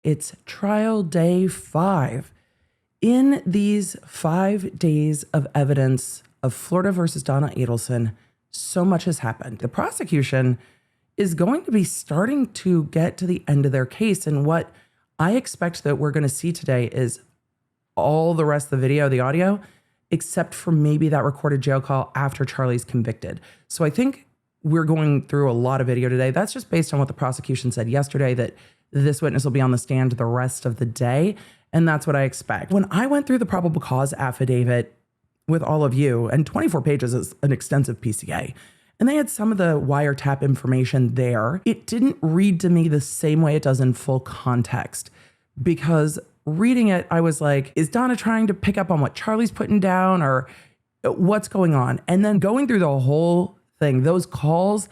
It's trial day 5. In these 5 days of evidence of Florida versus Donna Adelson, so much has happened. The prosecution is going to be starting to get to the end of their case. And what I expect that we're going to see today is all the rest of the video, the audio, except for maybe that recorded jail call after Charlie's convicted. So I think we're going through a lot of video today. That's just based on what the prosecution said yesterday, that this witness will be on the stand the rest of the day. And that's what I expect. When I went through the probable cause affidavit with all of you, and 24 pages is an extensive PCA, and they had some of the wiretap information there, it didn't read to me the same way it does in full context. Because reading it, I was like, is Donna trying to pick up on what Charlie's putting down, or what's going on? And then going through the whole thing, those calls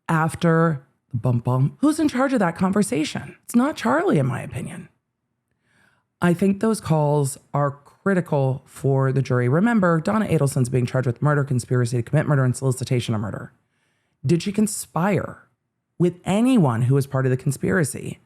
after the bump bump, who's in charge of that conversation? It's not Charlie, in my opinion. I think those calls are critical for the jury. Remember, Donna Adelson's being charged with murder, conspiracy to commit murder, and solicitation of murder. Did she conspire with anyone who was part of the conspiracy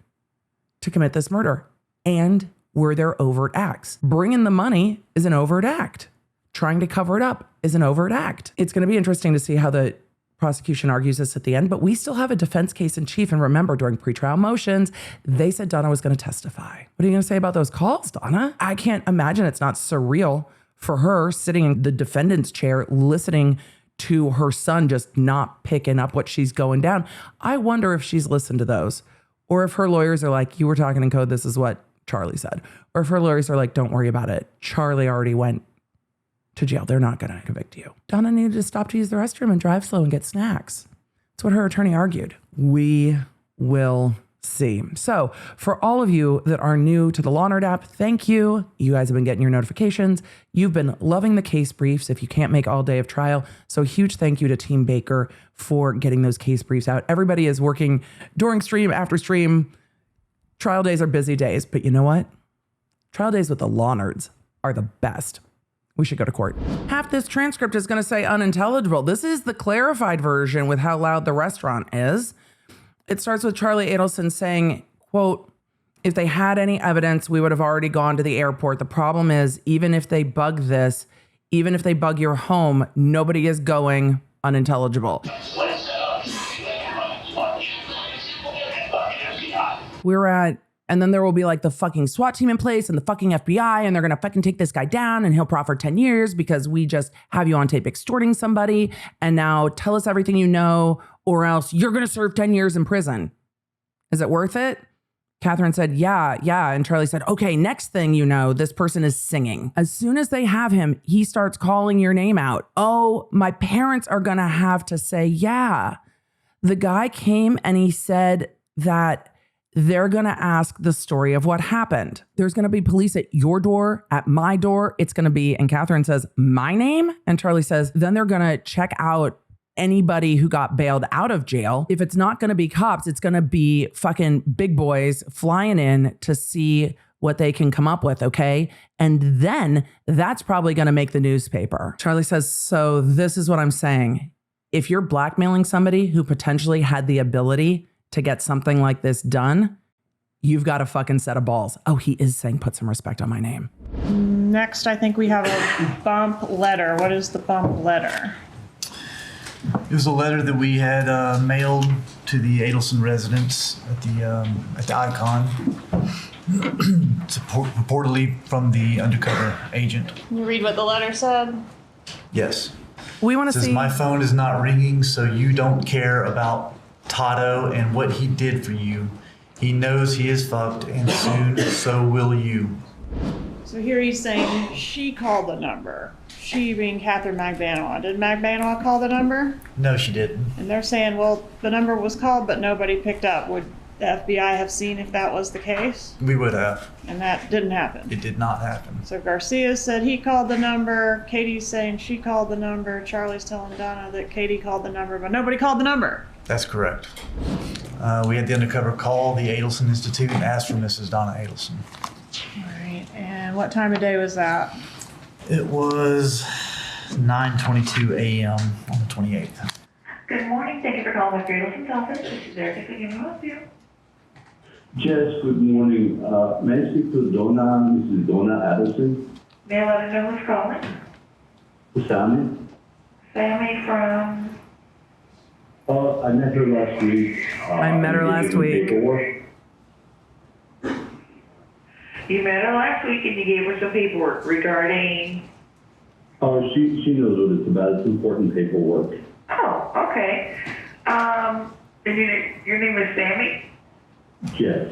to commit this murder? And were there overt acts? Bringing the money is an overt act. Trying to cover it up is an overt act. It's going to be interesting to see how the prosecution argues this at the end, but we still have a defense case in chief. And remember, during pretrial motions, they said Donna was going to testify. What are you going to say about those calls, Donna? I can't imagine it's not surreal for her sitting in the defendant's chair, listening to her son just not picking up what she's going down. I wonder if she's listened to those, or if her lawyers are like, you were talking in code, this is what Charlie said. Or if her lawyers are like, don't worry about it, Charlie already went to jail. They're not going to convict you. Donna needed to stop to use the restroom and drive slow and get snacks. That's what her attorney argued. We will see. So for all of you that are new to the Law Nerd app, thank you. You guys have been getting your notifications. You've been loving the case briefs if you can't make all day of trial. So huge thank you to Team Baker for getting those case briefs out. Everybody is working during stream, after stream. Trial days are busy days, but you know what? Trial days with the Law Nerds are the best. We should go to court. Half this transcript is going to say unintelligible. This is the clarified version with how loud the restaurant is. It starts with Charlie Adelson saying, quote, if they had any evidence, we would have already gone to the airport. The problem is, even if they bug this, even if they bug your home, nobody is going unintelligible. We're at, and then there will be like the fucking SWAT team in place and the fucking FBI, and they're going to fucking take this guy down, and he'll proffer 10 years because we just have you on tape extorting somebody. And now tell us everything you know, or else you're going to serve 10 years in prison. Is it worth it? Catherine said, yeah. And Charlie said, okay, next thing you know, this person is singing. As soon as they have him, he starts calling your name out. Oh, my parents are going to have to say, yeah. The guy came and he said that they're going to ask the story of what happened. There's going to be police at your door, at my door. It's going to be, and Catherine says, my name? And Charlie says, then they're going to check out anybody who got bailed out of jail. If it's not going to be cops, it's going to be fucking big boys flying in to see what they can come up with, okay? And then that's probably going to make the newspaper. Charlie says, so this is what I'm saying. If you're blackmailing somebody who potentially had the ability to get something like this done, you've got a fucking set of balls. Oh, he is saying put some respect on my name. Next, I think we have a bump letter. What is the bump letter? It was a letter that we had mailed to the Adelson residence at the Icon. It's reportedly from the undercover agent. Can you read what the letter said? Yes. We want to It says, see. my phone is not ringing, so you don't care about Tato and what he did for you. He knows he is fucked, and soon so will you. So here he's saying she called the number. She being Catherine Magbanua. Did Magbanua call the number? No, she didn't. And they're saying, well, the number was called, but nobody picked up. Would the FBI have seen if that was the case? We would have. And that didn't happen. It did not happen. So Garcia said he called the number. Katie's saying she called the number. Charlie's telling Donna that Katie called the number, but nobody called the number. That's correct. We had the undercover call the Adelson Institute and asked for Mrs. Donna Adelson. All right. And what time of day was that? It was 9:22 a.m. on the 28th. Good morning. Thank you for calling Mr. Adelson's office. This is Erica. Can I help you? Yes, good morning. May I speak to Mrs. Donna Adelson? May I let her know who's calling? Sammy? Sammy from... I met her last week. I met her last week. Paperwork. You met her last week and you gave her some paperwork regarding... Oh, she knows what it's about. It's important paperwork. Oh, okay. And your name is Sammy? Yes.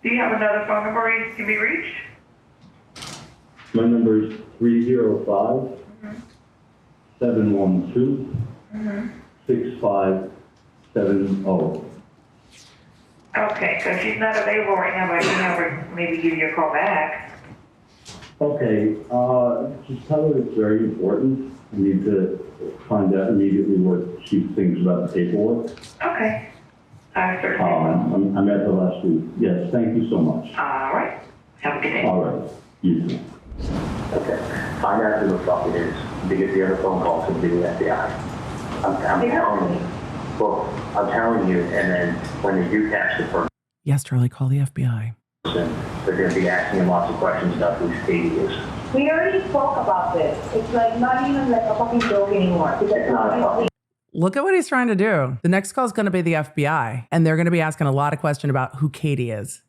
Do you have another phone number you can be reached? My number is 305 712 6570. Okay, so she's not available right now, but I can have her maybe give you a call back. Okay, just tell her it's very important. I need to find out immediately what she thinks about the paperwork. Okay. I certainly will. I met her last week. Yes, thank you so much. All right. Have a good day. All right, you too. Okay. Find out who the fuck it is. Because the other phone calls will be the FBI. I'm telling you. Well, I'm telling you, and then when they do catch the Yes, Charlie, call the FBI. person, they're going to be asking him lots of questions about who Katie is. We already spoke about this. It's like not even like a fucking joke anymore. Because It's not a fucking Look at what he's trying to do. The next call is going to be the FBI, and they're going to be asking a lot of questions about who Katie is.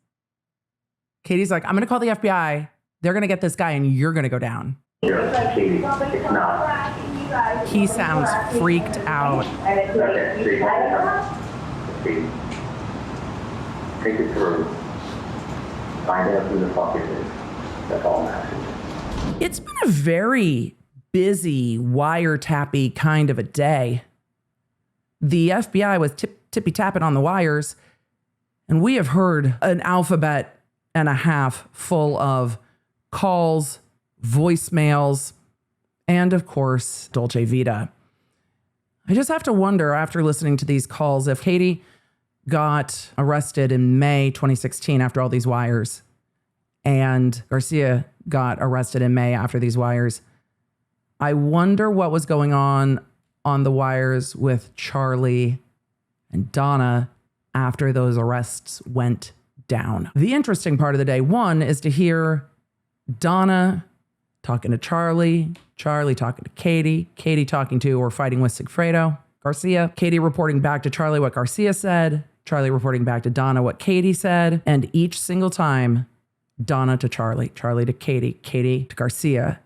Katie's like, I'm going to call the FBI. They're going to get this guy, and you're going to go down. hero. Katie. It's not. He sounds freaked out. And it's like, Okay, so you have to Katie. Take it through. Find out who the fuck it is. That's all I'm asking. It's been a very busy, wiretappy kind of a day. The FBI was tippy-tapping on the wires, and we have heard an alphabet and a half full of calls, voicemails, and of course, Dolce Vida. I just have to wonder, after listening to these calls, if Katie got arrested in May 2016 after all these wires, and Garcia got arrested in May after these wires. I wonder what was going on the wires with Charlie and Donna after those arrests went down. The interesting part of the day, one, is to hear Donna talking to Charlie, Charlie talking to Katie, Katie talking to or fighting with Sigfredo Garcia, Katie reporting back to Charlie what Garcia said, Charlie reporting back to Donna what Katie said, and each single time, Donna to Charlie, Charlie to Katie, Katie to Garcia,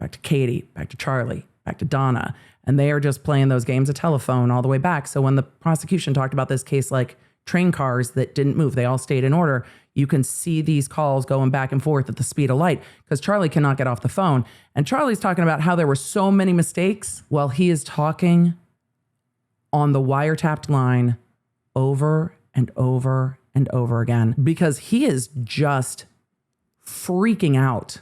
back to Katie, back to Charlie, back to Donna. And they are just playing those games of telephone all the way back. So when the prosecution talked about this case like train cars that didn't move, they all stayed in order, you can see these calls going back and forth at the speed of light because Charlie cannot get off the phone. And Charlie's talking about how there were so many mistakes while he is talking on the wiretapped line over and over and over again because he is just freaking out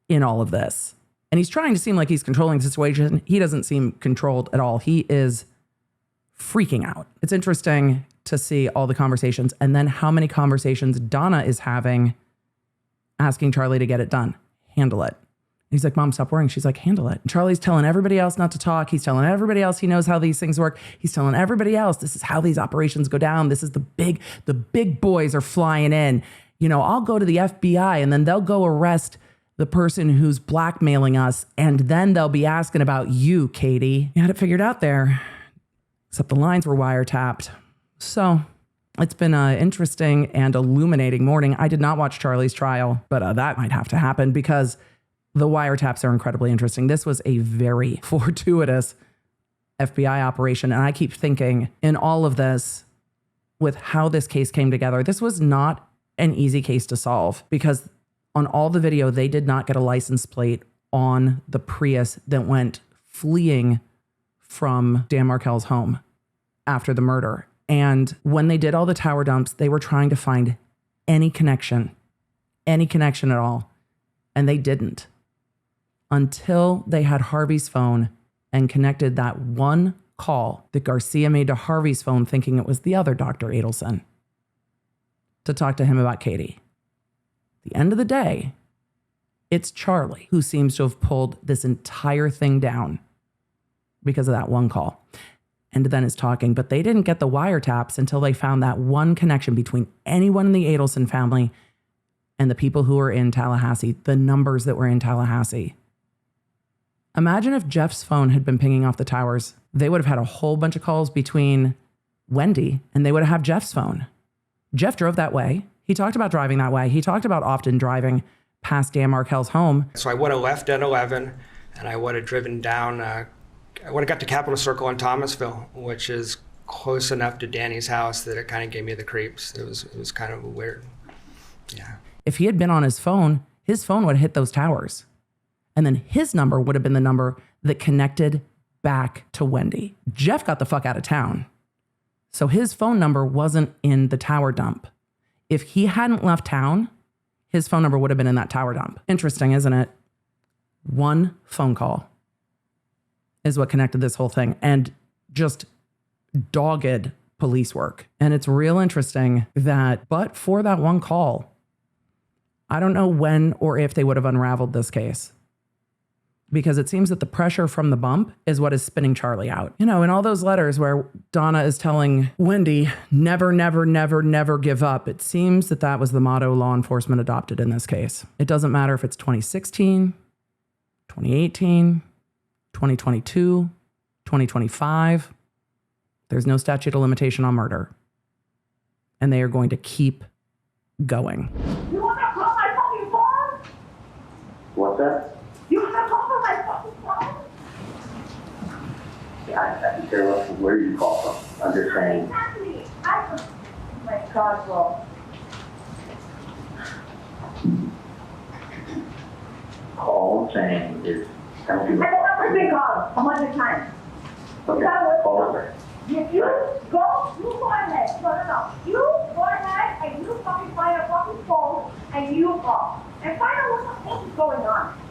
in all of this. And he's trying to seem like he's controlling the situation. He doesn't seem controlled at all. He is freaking out. It's interesting to see all the conversations and then how many conversations Donna is having asking Charlie to get it done, handle it. And he's like, Mom, stop worrying. She's like, handle it. And Charlie's telling everybody else not to talk. He's telling everybody else he knows how these things work. He's telling everybody else this is how these operations go down. This is the big boys are flying in. You know, I'll go to the FBI and then they'll go arrest the person who's blackmailing us. And then they'll be asking about you, Katie. You had it figured out there, except the lines were wiretapped. So it's been an interesting and illuminating morning. I did not watch Charlie's trial, but that might have to happen because the wiretaps are incredibly interesting. This was a very fortuitous FBI operation. And I keep thinking in all of this, with how this case came together, this was not an easy case to solve because on all the video, they did not get a license plate on the Prius that went fleeing from Dan Markel's home after the murder. And when they did all the tower dumps, they were trying to find any connection at all. And they didn't until they had Harvey's phone and connected that one call that Garcia made to Harvey's phone, thinking it was the other Dr. Adelson, to talk to him about Katie. At the end of the day, it's Charlie who seems to have pulled this entire thing down because of that one call. and then is talking, but they didn't get the wiretaps until they found that one connection between anyone in the Adelson family and the people who were in Tallahassee, the numbers that were in Tallahassee. Imagine if Jeff's phone had been pinging off the towers. They would have had a whole bunch of calls between Wendy and they would have Jeff's phone. Jeff drove that way. He talked about driving that way. He talked about often driving past Dan Markel's home. So I would have left at 11 and I would have driven down, I would have got to Capitol Circle in Thomasville, which is close enough to Danny's house that it kind of gave me the creeps. It was kind of weird. Yeah. If he had been on his phone would have hit those towers. And then his number would have been the number that connected back to Wendy. Jeff got the fuck out of town. So his phone number wasn't in the tower dump. If he hadn't left town, his phone number would have been in that tower dump. Interesting, isn't it? One phone call is what connected this whole thing, and just dogged police work. And it's real interesting that, but for that one call, I don't know when or if they would have unraveled this case. Because it seems that the pressure from the bump is what is spinning Charlie out. You know, in all those letters where Donna is telling Wendy, never, never, never, never give up, it seems that that was the motto law enforcement adopted in this case. It doesn't matter if it's 2016, 2018, 2022, 2025. There's no statute of limitation on murder. And they are going to keep going. You want to call my fucking phone? What's that? You want to call my fucking phone? Yeah, I can care less where you call from. I'm just saying. Exactly. Oh my God, bro. All I'm saying is, don't And do the it. number's been called 100 times. Okay, call over. If you go ahead. No. You go ahead and you fucking find a fucking phone and you call. And find out what the fuck is going on.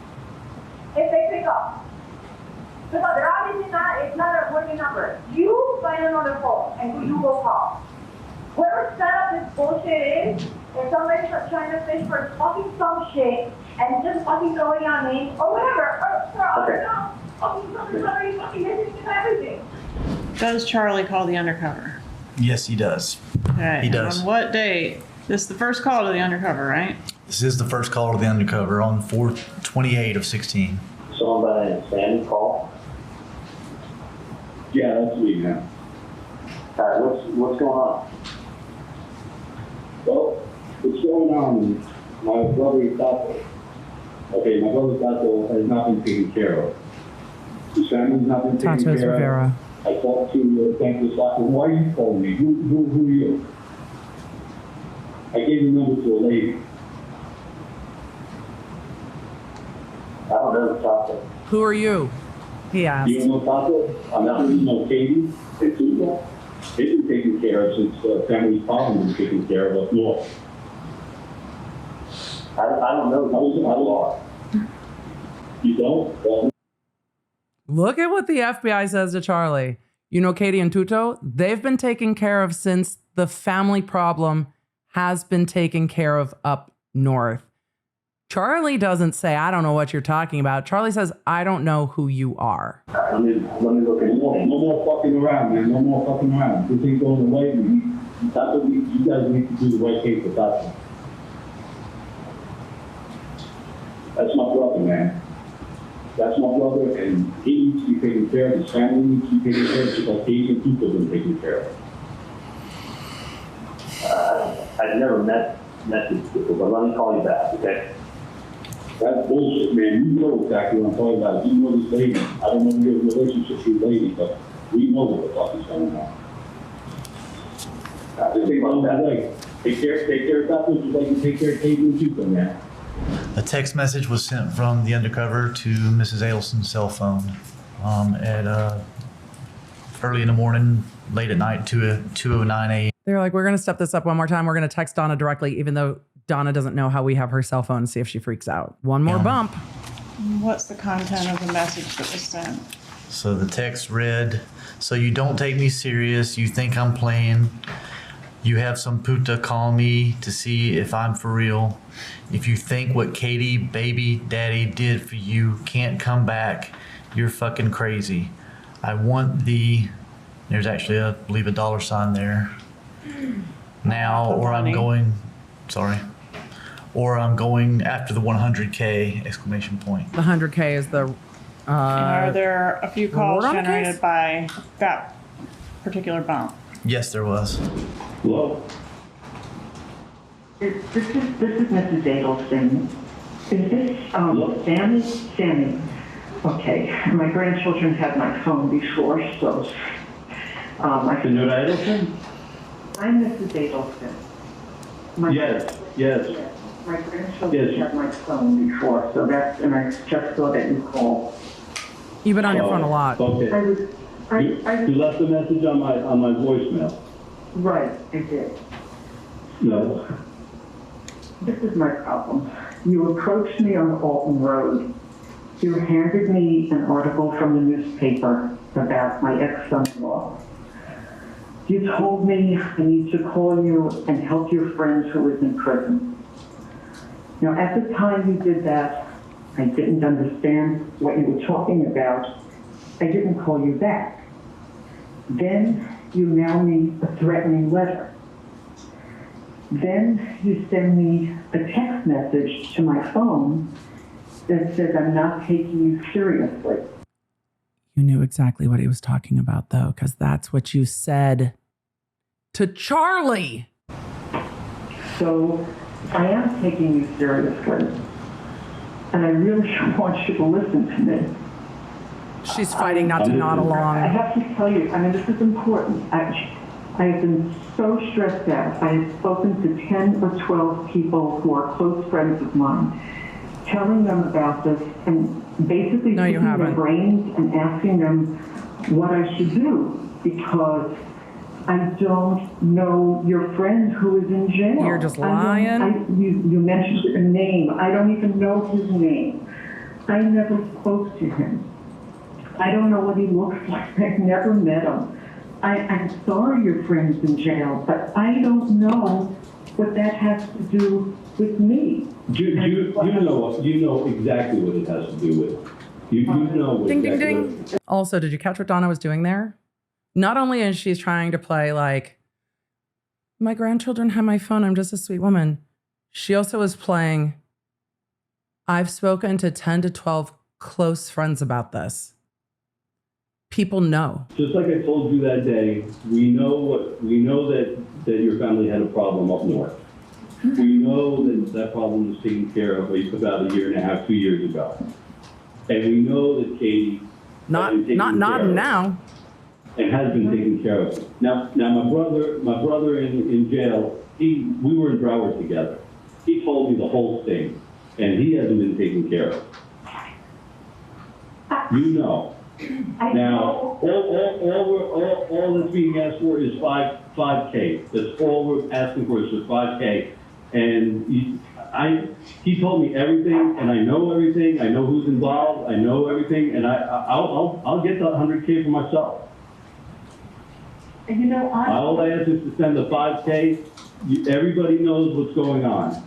If they pick up. Because they're obviously it's not a working number. You find another phone and you will call. Whoever set up this bullshit is, if somebody's trying to fish for fucking some shit and just fucking throwing out names or whatever. Somebody fucking listening to everything. Does Charlie call the undercover? Yes, he does. Okay. He does. On what date? This is the first call to the undercover, right? This is the first call to the undercover on 4/28 of 16. Someone by Sandy call. Yeah, that's me, man. All right, what's going on? Well, what's going on is my brother Tato. Okay, my brother Tato has not been taken care of. His family's not been taken Tatos care Rivera. of. I talked to Thankless Tato. Why are you calling me? Who are you? I gave the number to a lady. I don't know the topic. Who are you? He asked. You know Tato? I'm not really know Katie. It's Vida. They've been taken care of since family's problem was taken care of up north. I don't know. I was You don't? Well, Look at what the FBI says to Charlie. You know Katie and Tuto? They've been taken care of since the family problem has been taken care of up north. Charlie doesn't say, I don't know what you're talking about. Charlie says, I don't know who you are. Let me look at no more fucking around, man. No more fucking around. This ain't going away. That's what you guys need to do the right thing for Tato. That's my brother, man. That's my brother, and he needs to be taken care of. His family needs to be taken care of because Asian people have been taken care of. I've never met these people, but let me call you back, okay? That's bullshit, man. You know exactly what I'm talking about. You know this lady. I don't know your relationship with the lady, but we know what the fuck is going on. Just think about that. Like, take care of that, just like you take care of Katie and Tuco, man. A text message was sent from the undercover to Mrs. Adelson's cell phone at early in the morning, late at night, 2:09 a.m. They're like, we're going to step this up one more time. We're going to text Donna directly, even though Donna doesn't know how we have her cell phone, see if she freaks out. One more bump. What's the content of the message that was sent? So the text read, so you don't take me serious. You think I'm playing. You have some puta call me to see if I'm for real. If you think what Katie, baby daddy did for you can't come back, you're fucking crazy. I want the There's actually, I believe, a dollar sign there. Now, The or I'm money. going, sorry, or I'm going after the 100K exclamation point. The 100K is the. Are there a few calls reward on the generated case? by that particular bump? Yes, there was. Hello? This is Mrs. Adelson. Is this, Sammy? Sammy. Okay, my grandchildren had my phone before, so, Senor Adelson? I'm Mrs. Adelson. My- Yes. My grandchildren Yes. had my phone before, so that's, and I just saw that you called. You've been on your phone a lot. Okay. You left a message on my voicemail. Right, I did. No. This is my problem. You approached me on Alton Road. You handed me an article from the newspaper about my ex-son-in-law. You told me I need to call you and help your friend who is in prison. Now, at the time you did that, I didn't understand what you were talking about. I didn't call you back. Then you mail me a threatening letter. Then you send me a text message to my phone that says I'm not taking you seriously. You knew exactly what he was talking about, though, because that's what you said to Charlie. So I am taking you seriously. And I really want you to listen to me. She's fighting not to nod I along. have to tell you, I mean, this is important. I have been so stressed out. I have spoken to 10 or 12 people who are close friends of mine, telling them about this and basically No, you picking their haven't. brains and asking them what I should do because I don't know your friend who is in jail. You're just I don't- lying? You mentioned a name. I don't even know his name. I never spoke to him. I don't know what he looks like. I've never met him. I'm sorry your friend's in jail, but I don't know what that has to do with me. You know exactly what it has to do with. You know what Ding, ding, exactly ding. Also, did you catch what Donna was doing there? Not only is she trying to play like, my grandchildren have my phone, I'm just a sweet woman. She also was playing, I've spoken to 10 to 12 close friends about this. People know. Just like I told you that day, we know that your family had a problem up north. We know that problem was taken care of about 1.5 years, 2 years ago. And we know that Katie Not now. and has been taken care of. Now my brother in jail, we were in Broward together. He told me the whole thing, and he hasn't been taken care of. You know. Now, all that's being asked for is 5K. That's all we're asking for is just 5K. And he told me everything, and I know everything. I know who's involved. I know everything, and I'll get the 100K for myself. And you know, All I ask is to send the 5K. Everybody knows what's going on.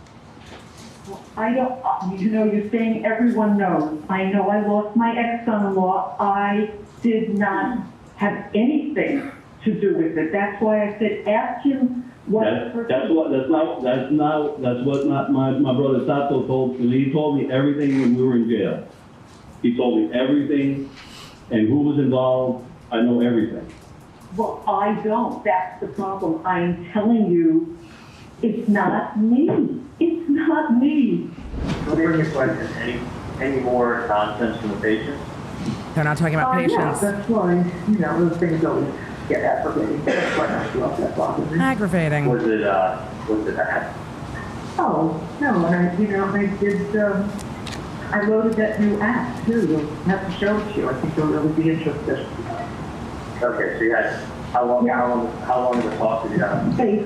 I don't, you're saying everyone knows. I know I lost my ex-son-in-law. I did not have anything to do with it. That's why I said, ask him what. That's what my brother Tato told me. He told me everything when we were in jail. He told me everything and who was involved. I know everything. Well, I don't. That's the problem. I'm telling you, it's not me. It's not me. Let me ask you a question. Any more nonsense from the patient? They're not talking about Yeah, patience. that's why, those things always get aggravating. That's why I feel that bothers me. Aggravating. Was it bad? Oh, no, and I did, I loaded that new app too. You'll have to show it to you. I think you'll really be interested. Okay, so you had, how long of a talk did you have? 8.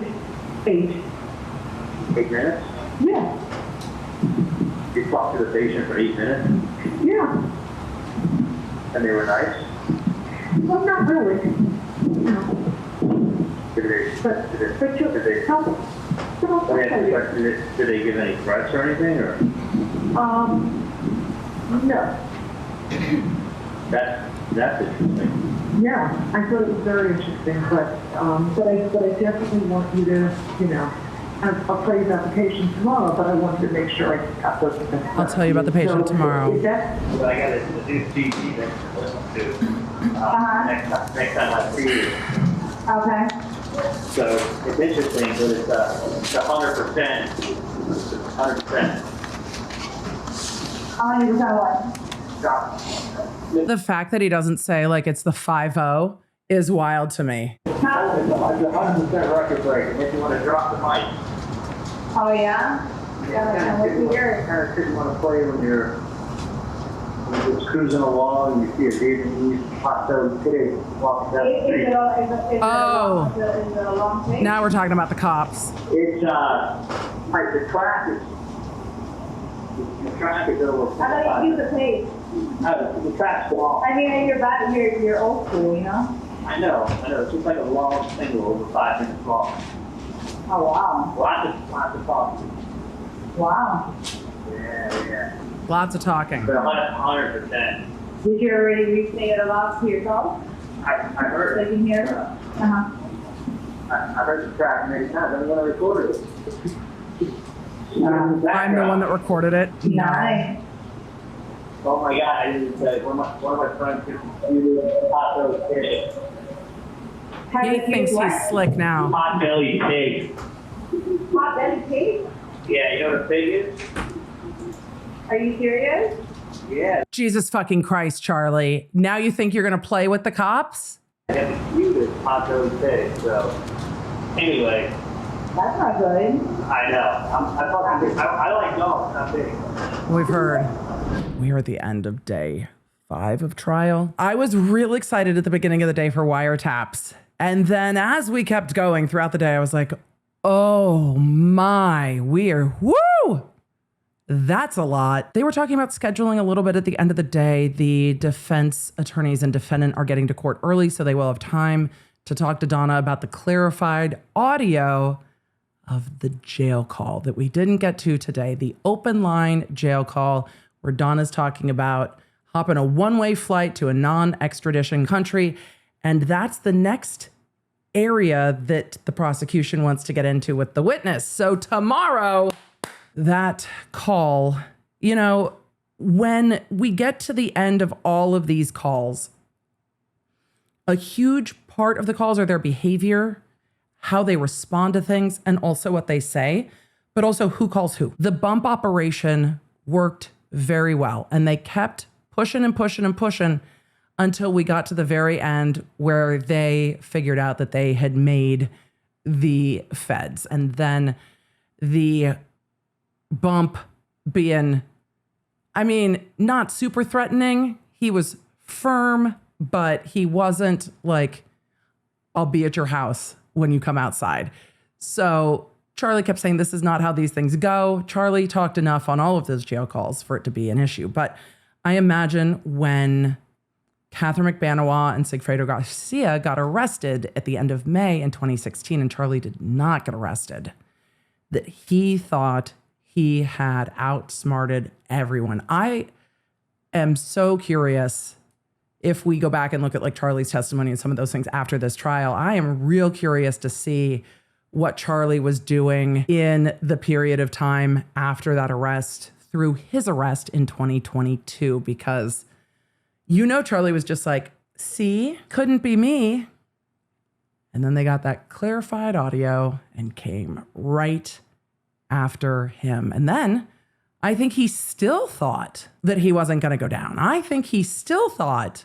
8 minutes? Yeah, You talked to the patient for 8 minutes, yeah. and they were nice? Well, not really. No. Did they But you tell them. let me ask you a question. Did they give any threats or anything, or? No. That's interesting. Yeah, I thought it was very interesting, but I definitely want you to, I'll tell you about the patient tomorrow, but I wanted to make sure I got those things. I'll tell you about the patient tomorrow. Is that, But I got a new TV next time I see you. Okay. So it's interesting, but it's 100%. 100%. How many percent what? The fact that he doesn't say like it's the 5-0 is wild to me. It's 100% record break. If you want to drop the mic. Oh, yeah? Yeah, what you hear? Kind of didn't want to play when you're just cruising along and you see a Vietnamese hot dog pig walking down the street. Oh. Is it a long thing? Now we're talking about the cops. It's like the track is over. How about you use the pace? The track's long. I mean, you're old school, you know? I know. It's just like a long single over 5 minutes long. Oh, wow. Lots of talking. Wow. Yeah. Lots of talking. But 100%. Did you already re-say it aloud to yourself? I heard So it. you can hear it? Uh-huh. I heard the track many times. I'm going to record it. I'm the one that recorded it. Nice. Oh my God! I didn't say one of my friends do hot dog pig. He thinks he's slick now. Hot belly pig. Hot belly pig? Yeah, you know what a pig is? Are you serious? Yeah. Jesus fucking Christ, Charlie. Now you think you're going to play with the cops? I have the cutest hot dog pig. So anyway, That's not good. I know. I like dogs. Not big. We've heard. We are at the end of day 5 of trial. I was real excited at the beginning of the day for wiretaps. And then as we kept going throughout the day, I was like, oh my, woo! That's a lot. They were talking about scheduling a little bit at the end of the day. The defense attorneys and defendant are getting to court early, so they will have time to talk to Donna about the clarified audio of the jail call that we didn't get to today. The open line jail call where Donna's talking about hopping a one-way flight to a non-extradition country. And that's the next area that the prosecution wants to get into with the witness. So tomorrow, that call, when we get to the end of all of these calls, a huge part of the calls are their behavior, how they respond to things, and also what they say, but also who calls who. The bump operation worked very well, and they kept pushing and pushing and pushing until we got to the very end where they figured out that they had made the feds. And then the bump being, not super threatening. He was firm, but he wasn't like, I'll be at your house when you come outside. So Charlie kept saying, this is not how these things go. Charlie talked enough on all of those jail calls for it to be an issue. But I imagine when Catherine Magbanua and Sigfredo Garcia got arrested at the end of May in 2016, and Charlie did not get arrested, that he thought he had outsmarted everyone. I am so curious if we go back and look at like Charlie's testimony and some of those things after this trial. I am real curious to see what Charlie was doing in the period of time after that arrest through his arrest in 2022, because Charlie was just like, see, couldn't be me. And then they got that clarified audio and came right after him. And then I think he still thought that he wasn't going to go down. I think he still thought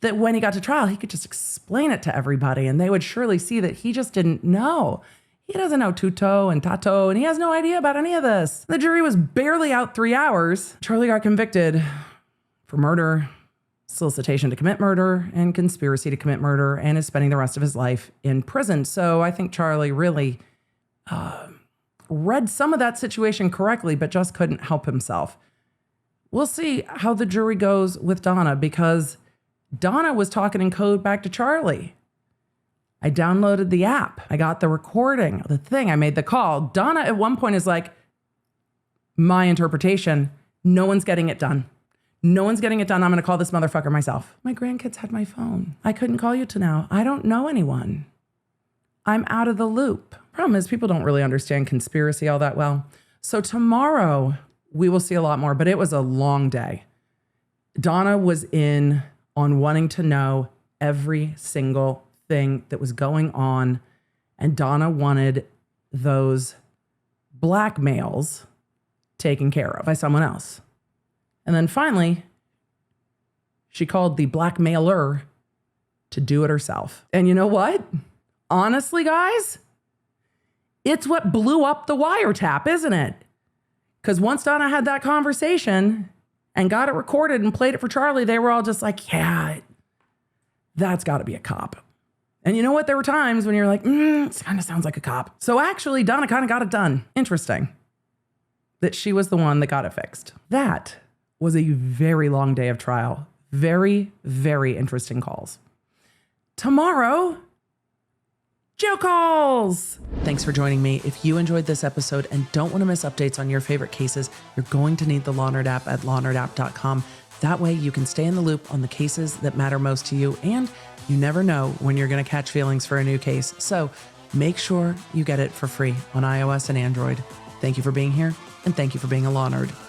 that when he got to trial, he could just explain it to everybody and they would surely see that he just didn't know. He doesn't know tuto and tato, and he has no idea about any of this. The jury was barely out 3 hours. Charlie got convicted for murder, solicitation to commit murder, and conspiracy to commit murder, and is spending the rest of his life in prison. So I think Charlie really read some of that situation correctly, but just couldn't help himself. We'll see how the jury goes with Donna, because Donna was talking in code back to Charlie. I downloaded the app. I got the recording, the thing. I made the call. Donna at one point is like, my interpretation, no one's getting it done. No one's getting it done. I'm going to call this motherfucker myself. My grandkids had my phone. I couldn't call you to now. I don't know anyone. I'm out of the loop. Problem is, people don't really understand conspiracy all that well. So tomorrow we will see a lot more, but it was a long day. Donna was in on wanting to know every single thing that was going on. And Donna wanted those blackmails taken care of by someone else. And then finally, she called the blackmailer to do it herself. And you know what? Honestly, guys, it's what blew up the wiretap, isn't it? Because once Donna had that conversation and got it recorded and played it for Charlie, they were all just like, yeah, that's got to be a cop. And you know what? There were times when you're like, it kind of sounds like a cop. So actually, Donna kind of got it done. Interesting that she was the one that got it fixed. That was a very long day of trial. Very, very interesting calls. Tomorrow, jail calls. Thanks for joining me. If you enjoyed this episode and don't want to miss updates on your favorite cases, you're going to need the LawNerd app at lawnerd.app.com. That way you can stay in the loop on the cases that matter most to you, and you never know when you're going to catch feelings for a new case. So make sure you get it for free on iOS and Android. Thank you for being here, and thank you for being a Law Nerd.